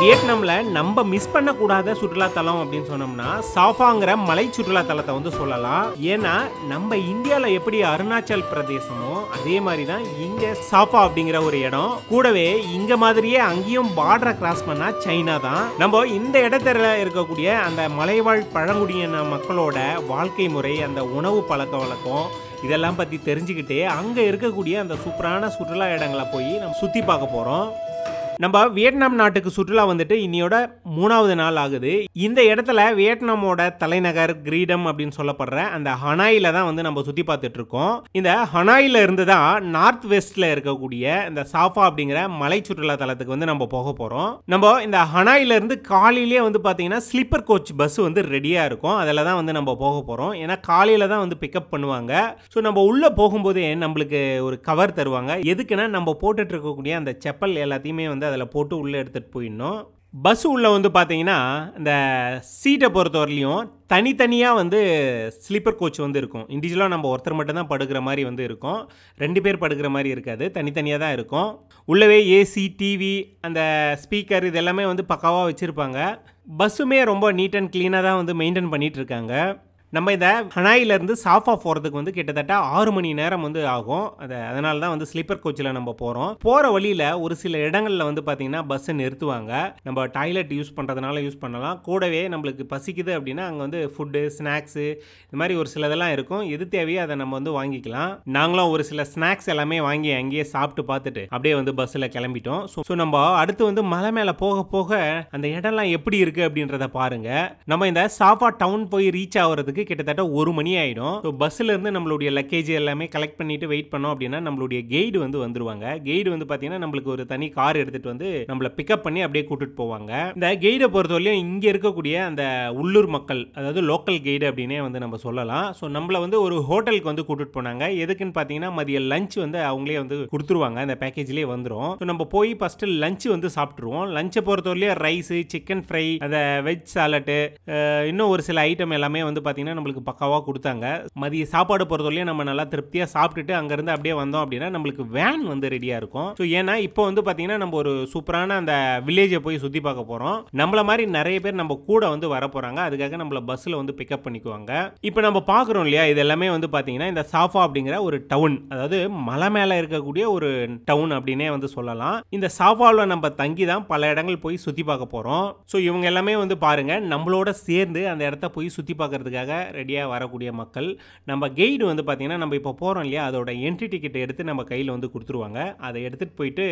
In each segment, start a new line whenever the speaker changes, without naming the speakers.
வியட்நாம்ல நம்ம மிஸ் பண்ணக்கூடாத சுற்றுலாத்தலம் அப்படின்னு சொன்னோம்னா சாஃபாங்கிற மலை சுற்றுலாத்தலத்தை வந்து சொல்லலாம். ஏன்னா நம்ம இந்தியாவில் எப்படி அருணாச்சல் பிரதேசமோ அதே மாதிரி தான் இங்க சாஃபா அப்படிங்கிற ஒரு இடம். கூடவே இங்க மாதிரியே அங்கேயும் பார்டரை கிராஸ் பண்ணா சைனா தான். நம்ம இந்த இடத்துல இருக்கக்கூடிய அந்த மலைவாழ் பழங்குடியின மக்களோட வாழ்க்கை முறை, அந்த உணவு பழக்க வழக்கம் இதெல்லாம் பற்றி தெரிஞ்சுக்கிட்டே அங்கே இருக்கக்கூடிய அந்த சூப்பரான சுற்றுலா இடங்களை போய் நம்ம சுற்றி பார்க்க போகிறோம். நம்ம வியட்நாம் நாட்டுக்கு சுற்றுலா வந்துட்டு இன்னையோட 3வது நாள் ஆகுது. இந்த இடத்துல வியட்நாமோட தலைநகர் கிரீடம் அப்படின்னு சொல்லப்படுற அந்த ஹனாயில தான் வந்து நம்ம சுற்றி பார்த்துட்டு இருக்கோம். இந்த ஹனாயில இருந்து தான் நார்த் வெஸ்ட்ல இருக்கக்கூடிய இந்த சாஃபா அப்படிங்கிற மலை சுற்றுலா தலத்துக்கு வந்து நம்ம போக போகிறோம். நம்ம இந்த ஹனாயில இருந்து காலையிலேயே வந்து பார்த்தீங்கன்னா ஸ்லீப்பர் கோச் பஸ் வந்து ரெடியாக இருக்கும். அதில் தான் வந்து நம்ம போக போகிறோம். ஏன்னா காலையில் தான் வந்து பிக்கப் பண்ணுவாங்க. ஸோ நம்ம உள்ளே போகும்போதே நம்மளுக்கு ஒரு கவர் தருவாங்க. எதுக்குன்னா நம்ம போட்டுட்டு இருக்கக்கூடிய அந்த செப்பல் எல்லாத்தையுமே வந்து அதில் போட்டு உள்ளே எடுத்துகிட்டு போயிடணும். பஸ் உள்ளே வந்து பார்த்தீங்கன்னா இந்த சீட்டை பொறுத்தவரையிலையும் தனித்தனியாக வந்து ஸ்லீப்பர் கோச் வந்து இருக்கும். இண்டிவிஜுவலாக நம்ம ஒருத்தர் மட்டும்தான் படுக்கிற மாதிரி வந்து இருக்கும். 2 பேர் படுக்கிற மாதிரி இருக்காது, தனித்தனியாக தான் இருக்கும். உள்ளவே ஏசி, டிவி, அந்த ஸ்பீக்கர் இது எல்லாமே வந்து பக்காவாக வச்சுருப்பாங்க. பஸ்ஸுமே ரொம்ப நீட் அண்ட் க்ளீனாக தான் வந்து மெயின்டைன் பண்ணிகிட்டு இருக்காங்க. நம்ம இந்த ஹனாயிலேருந்து சாஃபா போகிறதுக்கு வந்து கிட்டத்தட்ட 6 மணி நேரம் வந்து ஆகும். அதனால தான் வந்து ஸ்லீப்பர் கோச்சில் நம்ம போகிறோம். போகிற வழியில் ஒரு சில இடங்களில் வந்து பார்த்திங்கன்னா பஸ்ஸை நிறுத்துவாங்க. நம்ம டாய்லெட் யூஸ் பண்ணுறதுனால யூஸ் பண்ணலாம். கூடவே நம்மளுக்கு பசிக்குது அப்படின்னா அங்கே வந்து ஃபுட்டு, ஸ்நாக்ஸு இது மாதிரி ஒரு சிலதெல்லாம் இருக்கும். எது தேவையோ அதை நம்ம வந்து வாங்கிக்கலாம். நாங்களும் ஒரு சில ஸ்நாக்ஸ் எல்லாமே வாங்கி அங்கேயே சாப்பிட்டு பார்த்துட்டு அப்படியே வந்து பஸ்ஸில் கிளம்பிட்டோம். ஸோ நம்ம அடுத்து வந்து மலை மேலே போக போக அந்த இடம்லாம் எப்படி இருக்குது அப்படின்றத பாருங்கள். நம்ம இந்த சாஃபா டவுன் போய் ரீச் ஆகிறதுக்கு கிட்டத்தட்ட 1 மணி ஆயிடும். ஸோ பஸ்ஸில் இருந்து நம்மளுடைய லக்கேஜ் எல்லாமே கலெக்ட் பண்ணிட்டு வெயிட் பண்ணோம் அப்படின்னா நம்மளுடைய கைடு வந்து வந்துருவாங்க. கைடு வந்து பார்த்தீங்கன்னா நம்மளுக்கு ஒரு தனி கார் எடுத்துட்டு வந்து நம்மளை பிக்கப் பண்ணி அப்படியே கூட்டிட்டு போவாங்க. இந்த கைடை பொறுத்தவரையும் இங்கே இருக்கக்கூடிய அந்த உள்ளூர் மக்கள், அதாவது லோக்கல் கைடு அப்படின்னே வந்து நம்ம சொல்லலாம். ஸோ நம்மளை வந்து ஒரு ஹோட்டலுக்கு வந்து கூட்டிட்டு போனாங்க. எதுக்குன்னு பார்த்தீங்கன்னா மதிய லஞ்ச் வந்து அவங்களே வந்து கொடுத்துருவாங்க, அந்த பேக்கேஜ்லேயே வந்துடும். ஸோ நம்ம போய் ஃபஸ்ட்டு லஞ்ச் வந்து சாப்பிட்ருவோம். லஞ்சை பொறுத்தவரையிலே ரைஸு, சிக்கன் ஃப்ரை, அந்த வெஜ் சாலட்டு, இன்னும் ஒரு சில ஐட்டம் எல்லாமே வந்து பார்த்தீங்கன்னா நம்மளுக்கு பக்காவாக கொடுத்தாங்க. மதிய சாப்பாடு பொறுத்தவரையும் நம்ம நல்லா திருப்தியாக சாப்பிட்டுட்டு அங்கேருந்து அப்படியே வந்தோம் அப்படின்னா நம்மளுக்கு வேன் வந்து ரெடியாக இருக்கும். ஸோ ஏன்னா இப்போ வந்து பார்த்தீங்கன்னா நம்ம ஒரு சூப்பரான அந்த வில்லேஜை போய் சுற்றி பார்க்க போகிறோம். நம்மள மாதிரி நிறைய பேர் நம்ம கூட வந்து வர போகிறாங்க. அதுக்காக நம்மளை பஸ்ஸில் வந்து பிக்கப் பண்ணிக்குவாங்க. இப்போ நம்ம பார்க்குறோம் இல்லையா, இது எல்லாமே வந்து பார்த்தீங்கன்னா இந்த சாஃபா அப்படிங்கிற ஒரு டவுன், அதாவது மலை மேலே இருக்கக்கூடிய ஒரு டவுன் அப்படின்னே வந்து சொல்லலாம். இந்த சாஃபாவில் நம்ம தங்கி தான் பல இடங்கள் போய் சுற்றி பார்க்க போகிறோம். ஸோ இவங்க எல்லாமே வந்து பாருங்கள் நம்மளோட சேர்ந்து அந்த இடத்த போய் சுற்றி பார்க்கறதுக்காக ரெடியாக வரக்கூடிய மக்கள். நம்ம கைடு வந்து பார்த்திங்கன்னா நம்ம இப்போ போகிறோம் இல்லையா, அதோட என்ட்ரி டிக்கெட் எடுத்து நம்ம கையில் வந்து கொடுத்துருவாங்க. அதை எடுத்துகிட்டு போயிட்டு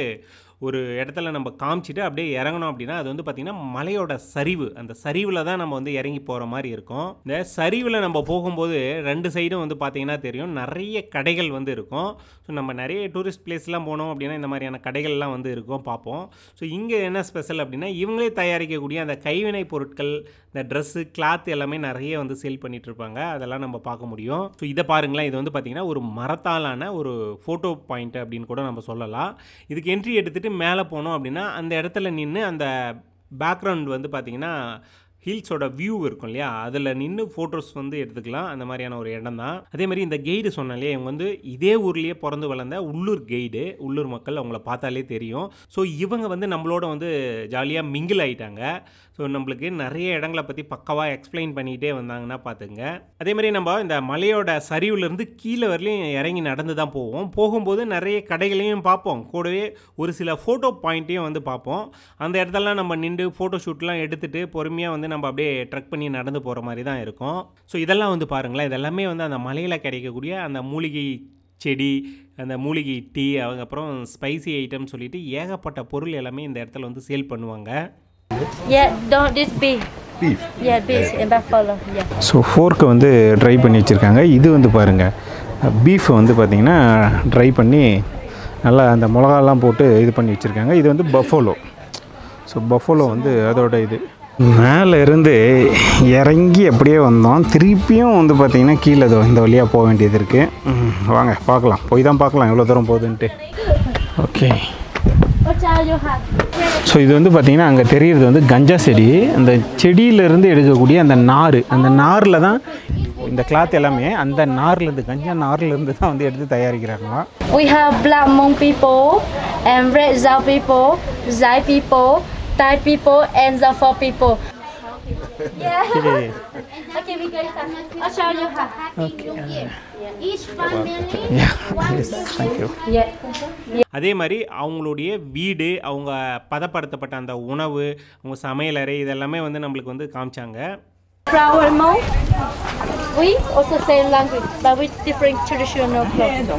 ஒரு இடத்துல நம்ம காமிச்சிட்டு அப்படியே இறங்கணும் அப்படின்னா அது வந்து பார்த்திங்கன்னா மலையோட சரிவு, அந்த சரிவில் தான் நம்ம வந்து இறங்கி போகிற மாதிரி இருக்கும். இந்த சரிவில் நம்ம போகும்போது 2 சைடும் வந்து பார்த்திங்கன்னா தெரியும் நிறைய கடைகள் வந்து இருக்கும். ஸோ நம்ம நிறைய டூரிஸ்ட் பிளேஸ்லாம் போனோம் அப்படின்னா இந்த மாதிரியான கடைகள்லாம் வந்து இருக்கும், பார்ப்போம். ஸோ இங்கே என்ன ஸ்பெஷல் அப்படின்னா இவங்களே தயாரிக்கக்கூடிய அந்த கைவினை பொருட்கள், இந்த ட்ரெஸ்ஸு, கிளாத் எல்லாமே நிறைய வந்து சேல் பண்ணிட்டு இருப்பாங்க. அதெல்லாம் நம்ம பார்க்க முடியும். ஸோ இதை பாருங்களேன், இது வந்து பார்த்திங்கன்னா ஒரு மரத்தாலான ஒரு ஃபோட்டோ பாயிண்ட் அப்படின்னு கூட நம்ம சொல்லலாம். இதுக்கு என்ட்ரி எடுத்துகிட்டு மேலே போனோம் அப்படின்னா அந்த இடத்துல நின்று அந்த பேக்ரவுண்ட் வந்து பார்த்திங்கன்னா ஹில்ஸோட வியூ இருக்கும் இல்லையா, அதில் நின்று ஃபோட்டோஸ் வந்து எடுத்துக்கலாம். அந்த மாதிரியான ஒரு இடம் தான். அதே மாதிரி இந்த கைடு சொன்னாலே இவங்க வந்து இதே ஊர்லேயே பிறந்து வளர்ந்த உள்ளூர் கைடு, உள்ளூர் மக்கள், அவங்கள பார்த்தாலே தெரியும். ஸோ இவங்க வந்து நம்மளோட வந்து ஜாலியாக மிங்கிள் ஆகிட்டாங்க. ஸோ நம்மளுக்கு நிறைய இடங்களை பற்றி பக்காவாக எக்ஸ்பிளைன் பண்ணிகிட்டே வந்தாங்கன்னா பார்த்துங்க. அதே மாதிரி நம்ம இந்த மலையோட சரிவுலேருந்து கீழே வரலையும் இறங்கி நடந்து தான் போவோம். போகும்போது நிறைய கடைகளையும் பார்ப்போம். கூடவே ஒரு சில ஃபோட்டோ பாயிண்ட்டையும் வந்து பார்ப்போம். அந்த இடத்துலலாம் நம்ம நின்று ஃபோட்டோ ஷூட்லாம் எடுத்துகிட்டு பொறுமையாக வந்து நம்ம அப்படியே ட்ரெக் பண்ணி நடந்து போகிற மாதிரி தான் இருக்கும். ஸோ இதெல்லாம் வந்து பாருங்களேன், இதெல்லாமே வந்து அந்த மலையில் கிடைக்கக்கூடிய அந்த மூலிகை செடி, அந்த மூலிகை டீ, அதுக்கப்புறம் ஸ்பைசி ஐட்டம் சொல்லிட்டு ஏகப்பட்ட பொருள் எல்லாமே இந்த இடத்துல வந்து சேல் பண்ணுவாங்க.
Yeah, don't this beef.
Beef.
Yeah, beef and buffalo. Yeah.
So ஃபோர்க்கை வந்து ட்ரை பண்ணி வச்சுருக்காங்க. இது வந்து பாருங்கள், பீஃபை வந்து பார்த்திங்கன்னா ட்ரை பண்ணி நல்லா அந்த மிளகாலாம் போட்டு இது பண்ணி வச்சுருக்காங்க. இது வந்து பஃபோலோ. ஸோ பஃபோலோ வந்து அதோட இது மேலே இருந்து இறங்கி அப்படியே வந்தோம். திருப்பியும் வந்து பார்த்திங்கன்னா கீழே இந்த வழியாக போக வேண்டியது இருக்குது. வாங்க பார்க்கலாம், போய் தான் பார்க்கலாம் எவ்வளோ தூரம் போகுதுன்ட்டு. ஓகே, ஸோ இது வந்து பார்த்திங்கன்னா அங்கே தெரிகிறது வந்து கஞ்சா செடி. அந்த செடியிலேருந்து எடுக்கக்கூடிய அந்த நார், அந்த நாரில் தான் இந்த கிளாத் எல்லாமே அந்த நார்லேருந்து, கஞ்சா நார்லேருந்து தான் வந்து எடுத்து தயாரிக்கிறாங்களா.
We have Black Hmong people and Red Zao people, Zai people, Thai people and Zafa people. Yeah. Okay, we go inside. I'll show you how.
Each family,
Yeah, yes, thank you.
Yeah.
அதே மாதிரி அவங்களுடைய வீடு, அவங்க பதப்படுத்தப்பட்ட அந்த உணவு, அவங்க சமையலறை இதெல்லாமே வந்து நம்மளுக்கு வந்து காமிச்சாங்க.
Flower mold. We also say language, but with different traditional clothes.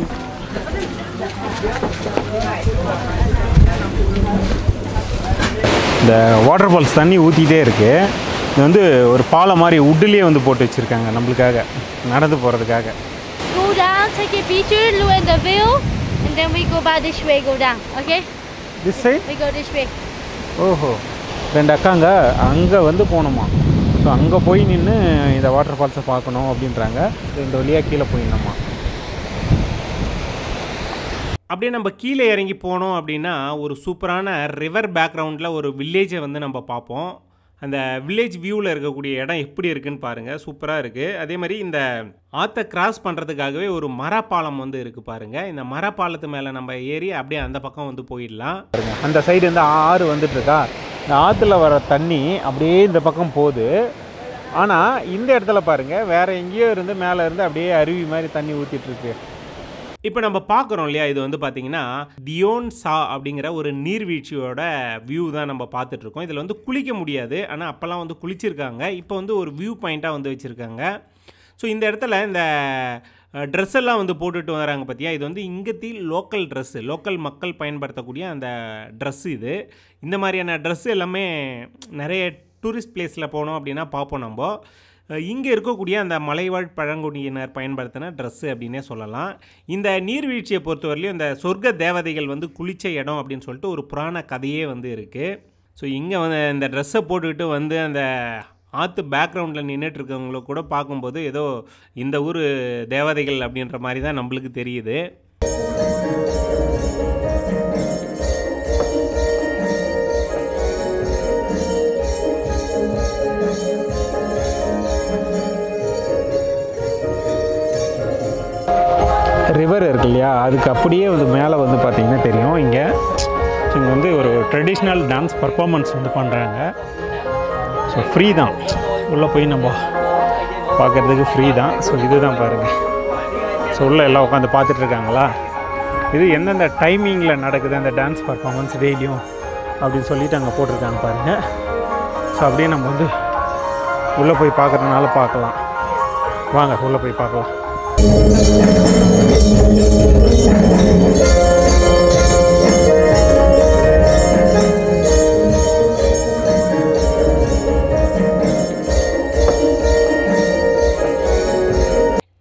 இந்த வாட்டர் ஃபால்ஸ் தண்ணி ஊற்றிட்டே இருக்குது. இது வந்து ஒரு பாலம் மாதிரி உட்டுலேயே வந்து போட்டு வச்சுருக்காங்க நம்மளுக்காக நடந்து போகிறதுக்காக.
Go down, take a picture, look at the view, and then we go by this way, go down, okay?
This side.
We go this way.
ஓஹோ, ரெண்டு அக்காங்க அங்கே வந்து போகணுமா. ஸோ அங்கே போய் நின்று இந்த வாட்டர் ஃபால்ஸை பார்க்கணும் அப்படின்றாங்க. ரெண்டு வழியாக கீழே போயிடணுமா.
அப்படியே நம்ம கீழே இறங்கி போனோம் அப்படின்னா ஒரு சூப்பரான ரிவர் பேக்ரவுண்டில் ஒரு வில்லேஜை வந்து நம்ம பார்ப்போம். அந்த வில்லேஜ் வியூவில் இருக்கக்கூடிய இடம் எப்படி இருக்குன்னு பாருங்கள், சூப்பராக இருக்குது. அதே மாதிரி இந்த ஆற்றை கிராஸ் பண்ணுறதுக்காகவே ஒரு மரப்பாலம் வந்து இருக்குது பாருங்கள். இந்த மரப்பாலத்து மேலே நம்ம ஏறி அப்படியே அந்த பக்கம் வந்து போயிடலாம்.
அந்த சைடு வந்து ஆறு வந்துட்டுருக்கா. இந்த ஆற்றுல வர தண்ணி அப்படியே இந்த பக்கம் போகுது. ஆனால் இந்த இடத்துல பாருங்கள், வேறு எங்கேயோ இருந்து மேலே இருந்து அப்படியே அருவி மாதிரி தண்ணி ஊற்றிட்டுருக்கு.
இப்போ நம்ம பார்க்குறோம் இல்லையா, இது வந்து பார்த்திங்கன்னா தியோன் சா அப்படிங்கிற ஒரு நீர்வீழ்ச்சியோட வியூ தான் நம்ம பார்த்துட்ருக்கோம். இதில் வந்து குளிக்க முடியாது, ஆனால் அப்போல்லாம் வந்து குளிச்சிருக்காங்க. இப்போ வந்து ஒரு வியூ பாயிண்ட்டாக வந்து வச்சுருக்காங்க. ஸோ இந்த இடத்துல இந்த ட்ரெஸ் எல்லாம் வந்து போட்டுட்டு வராங்க பார்த்தியா, இது வந்து இங்கத்தி லோக்கல் ட்ரெஸ்ஸு, லோக்கல் மக்கள் பயன்படுத்தக்கூடிய அந்த ட்ரெஸ்ஸு இது. இந்த மாதிரியான ட்ரெஸ்ஸு எல்லாமே நிறைய டூரிஸ்ட் பிளேஸில் போனோம் அப்படின்னா பார்ப்போம் நம்ம. இங்கே இருக்கக்கூடிய அந்த மலைவாழ் பழங்குடியினர் பயன்படுத்தின ட்ரெஸ்ஸு அப்படின்னே சொல்லலாம். இந்த நீர்வீழ்ச்சியை பொறுத்தவரையிலையும் இந்த சொர்க்க தேவதைகள் வந்து குளித்த இடம் அப்படின்னு சொல்லிட்டு ஒரு புராண கதையே வந்து இருக்குது. ஸோ இங்கே வந்து இந்த ட்ரெஸ்ஸை போட்டுக்கிட்டு வந்து அந்த ஆற்று பேக்ரவுண்டில் நின்றுட்டு இருக்கவங்கள கூட பார்க்கும்போது ஏதோ இந்த ஊர் தேவதைகள் அப்படின்ற மாதிரி தான் நம்மளுக்கு தெரியுது.
ரிவர் இருக்கு இல்லையா, அதுக்கு அப்படியே வந்து மேலே வந்து பார்த்திங்கன்னா தெரியும். இங்கே வந்து ஒரு ட்ரெடிஷ்னல் டான்ஸ் பர்ஃபார்மன்ஸ் வந்து பண்ணுறாங்க. ஸோ ஃப்ரீ தான், உள்ளே போய் நம்ம பார்க்குறதுக்கு ஃப்ரீ தான். ஸோ இதுதான் பாருங்கள். ஸோ உள்ளே எல்லாம் உட்காந்து பார்த்துட்ருக்காங்களா. இது எந்தெந்த டைமிங்கில் நடக்குது அந்த டான்ஸ் பர்ஃபார்மன்ஸ் டெய்லியும் அப்படின்னு சொல்லிட்டு அங்கே போட்டிருக்காங்க பாருங்கள். ஸோ அப்படியே நம்ம வந்து உள்ளே போய் பார்க்குறதுனால பார்க்கலாம். வாங்க உள்ளே போய் பார்க்கலாம்.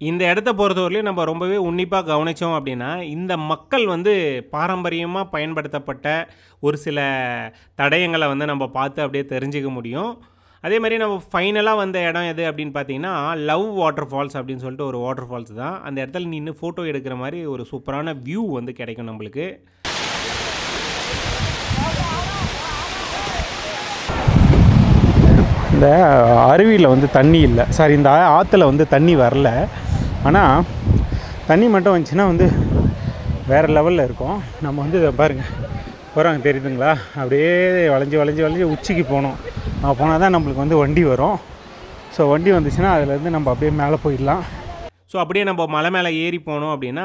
இந்த இடத்த பொறுத்தவரையிலையும் நம்ம ரொம்பவே உன்னிப்பாக கவனித்தோம் அப்படின்னா இந்த மக்கள் வந்து பாரம்பரியமாக பயன்படுத்தப்பட்ட ஒரு சில தடயங்களை வந்து நம்ம பார்த்து அப்படியே தெரிஞ்சுக்க முடியும். அதே மாதிரி நம்ம ஃபைனலாக வந்த இடம் எது அப்படின்னு பார்த்தீங்கன்னா லவ் வாட்டர் ஃபால்ஸ் அப்படின்னு சொல்லிட்டு ஒரு வாட்டர் ஃபால்ஸ் தான். அந்த இடத்துல நின்று ஃபோட்டோ எடுக்கிற மாதிரி ஒரு சூப்பரான வியூ வந்து கிடைக்கும் நம்மளுக்கு.
இந்த அருவியில் வந்து தண்ணி இல்லை, சாரி இந்த ஆற்றுல வந்து தண்ணி வரல. ஆனால் தண்ணி மட்டும் வந்துச்சுன்னா வந்து வேறு லெவலில் இருக்கும். நம்ம வந்து இதை பாருங்கள் போகிறாங்க தெரியுதுங்களா, அப்படியே வளைஞ்சி உச்சிக்கு போகணும். போனால் தான் நம்மளுக்கு வந்து வண்டி வரும். ஸோ வண்டி வந்துச்சுன்னா அதுலேருந்து நம்ம அப்படியே மேலே போயிடலாம்.
ஸோ அப்படியே நம்ம மலை மேலே ஏறி போனோம் அப்படின்னா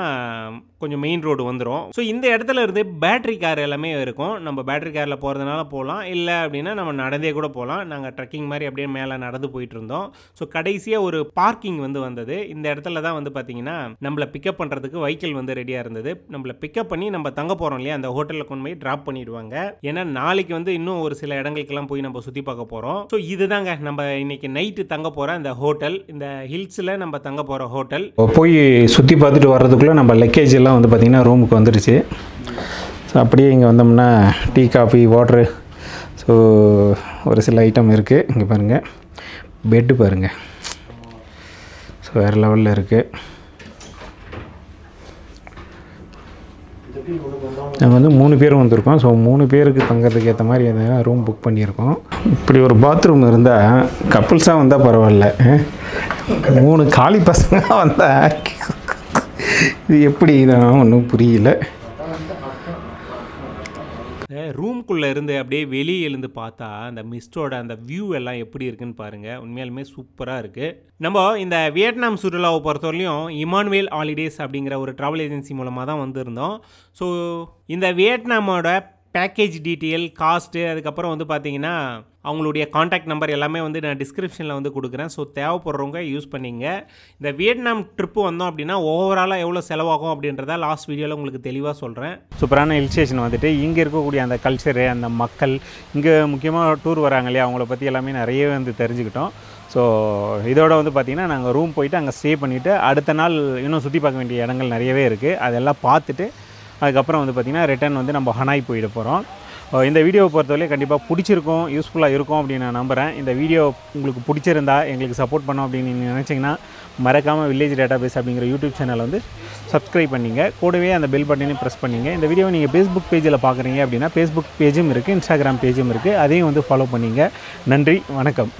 கொஞ்சம் மெயின் ரோடு வந்துடும். ஸோ இந்த இடத்துல இருந்து பேட்ரி கார் எல்லாமே இருக்கும். நம்ம பேட்ரி காரில் போகிறதுனால போகலாம், இல்லை அப்படின்னா நம்ம நடந்தே கூட போகலாம். நாங்கள் ட்ரெக்கிங் மாதிரி அப்படியே மேலே நடந்து போயிட்டு இருந்தோம். ஸோ கடைசியாக ஒரு பார்க்கிங் வந்து வந்தது. இந்த இடத்துல தான் வந்து பார்த்திங்கன்னா நம்மளை பிக்கப் பண்ணுறதுக்கு வெஹிக்கிள் வந்து ரெடியாக இருந்தது. நம்மளை பிக்கப் பண்ணி நம்ம தங்க போகிறோம் இல்லையா, அந்த ஹோட்டலில் கொண்டு போய் ட்ராப் பண்ணிடுவாங்க. ஏன்னா நாளைக்கு வந்து இன்னும் ஒரு சில இடங்களுக்கெல்லாம் போய் நம்ம சுற்றி பார்க்க போகிறோம். ஸோ இதுதாங்க நம்ம இன்னைக்கு நைட்டு தங்க போகிற அந்த ஹோட்டல், இந்த ஹில்ஸில் நம்ம தங்க போகிற ஹோட்டல்.
போய் சுற்றி பார்த்துட்டு வர்றதுக்குள்ளே நம்ம லக்கேஜ் எல்லாம் வந்து பார்த்திங்கன்னா ரூமுக்கு வந்துடுச்சு. ஸோ அப்படியே இங்கே வந்தோம்னா டீ காஃபி வாட்ரு ஸோ ஒரு சில ஐட்டம் இருக்குது. இங்கே பாருங்கள், பெட்டு பாருங்கள், ஸோ வேறு லெவலில் இருக்குது. நாங்கள் வந்து 3 பேரும் வந்திருக்கோம். ஸோ 3 பேருக்கு தங்கிறதுக்கு ஏற்ற மாதிரி ரூம் புக் பண்ணியிருக்கோம். இப்படி ஒரு பாத்ரூம் இருந்தால் கப்புள்ஸாக வந்தால் பரவாயில்ல, 3 காலி பசங்க வந்தால் இது எப்படி தான் ஒன்றும் புரியல.
ரூம்குள்ளே இருந்து அப்படியே வெளியே எழுந்து பார்த்தா அந்த மிஸ்டோட அந்த வியூ எல்லாம் எப்படி இருக்குன்னு பாருங்கள். உண்மையாலுமே சூப்பராக இருக்குது. நம்ம இந்த வியட்நாம் சுற்றுலாவை பொறுத்தவரையிலையும் இமானுவேல் ஹாலிடேஸ் அப்படிங்கிற ஒரு ட்ராவல் ஏஜென்சி மூலமாக தான் வந்திருந்தோம். ஸோ இந்த வியட்நாமோட பேக்கேஜ் டீட்டெயில், காஸ்ட்டு, அதுக்கப்புறம் வந்து பார்த்தீங்கன்னா அவங்களுடைய காண்டாக்ட் நம்பர் எல்லாமே வந்து நான் டிஸ்கிரிப்ஷனில் வந்து கொடுக்குறேன். ஸோ தேவைப்படுறவங்க யூஸ் பண்ணிங்க. இந்த வியட்நாம் ட்ரிப்பு வந்தோம் அப்படின்னா ஓவராலாக எவ்வளோ செலவாகும் அப்படின்றத லாஸ்ட் வீடியோவில் உங்களுக்கு தெளிவாக சொல்கிறேன்.
சூப்பரான ஹில் ஸ்டேஷன் வந்துட்டு இங்கே இருக்கக்கூடிய அந்த கல்ச்சரு, அந்த மக்கள், இங்கே முக்கியமாக டூர் வராங்க இல்லையா, அவங்கள பற்றி எல்லாமே நிறையவே வந்து தெரிஞ்சுக்கிட்டோம். ஸோ இதோட வந்து பார்த்திங்கன்னா நாங்கள் ரூம் போயிட்டு அங்கே ஸ்டே பண்ணிவிட்டு அடுத்த நாள் இன்னும் சுற்றி பார்க்க வேண்டிய இடங்கள் நிறையவே இருக்குது. அதெல்லாம் பார்த்துட்டு அதுக்கப்புறம் வந்து பார்த்திங்கன்னா ரிட்டர்ன் வந்து நம்ம ஹனாய் போயிட போகிறோம். இந்த வீடியோவை பொறுத்தவரை கண்டிப்பாக பிடிச்சிருக்கும், யூஸ்ஃபுல்லாக இருக்கும் அப்படின்னு நான் நம்புகிறேன். இந்த வீடியோ உங்களுக்கு பிடிச்சிருந்தா எங்களுக்கு சப்போர்ட் பண்ணோம் அப்படின்னு நீங்கள் நினச்சிங்கன்னா மறக்காமல் வில்லேஜ் டேட்டாபேஸ் அப்படிங்கிற யூடியூப் சேனலை வந்து சப்ஸ்கிரைப் பண்ணிங்க. கூடவே அந்த பெல் பட்டனையும் ப்ரெஸ் பண்ணிங்க. இந்த வீடியோவை நீங்கள் ஃபேஸ்புக் பேஜில் பார்க்குறீங்க அப்படின்னா ஃபேஸ்புக் பேஜும் இருக்குது, இன்ஸ்டாகிராம் பேஜும் இருக்குது, அதையும் வந்து ஃபாலோ பண்ணிங்க. நன்றி, வணக்கம்.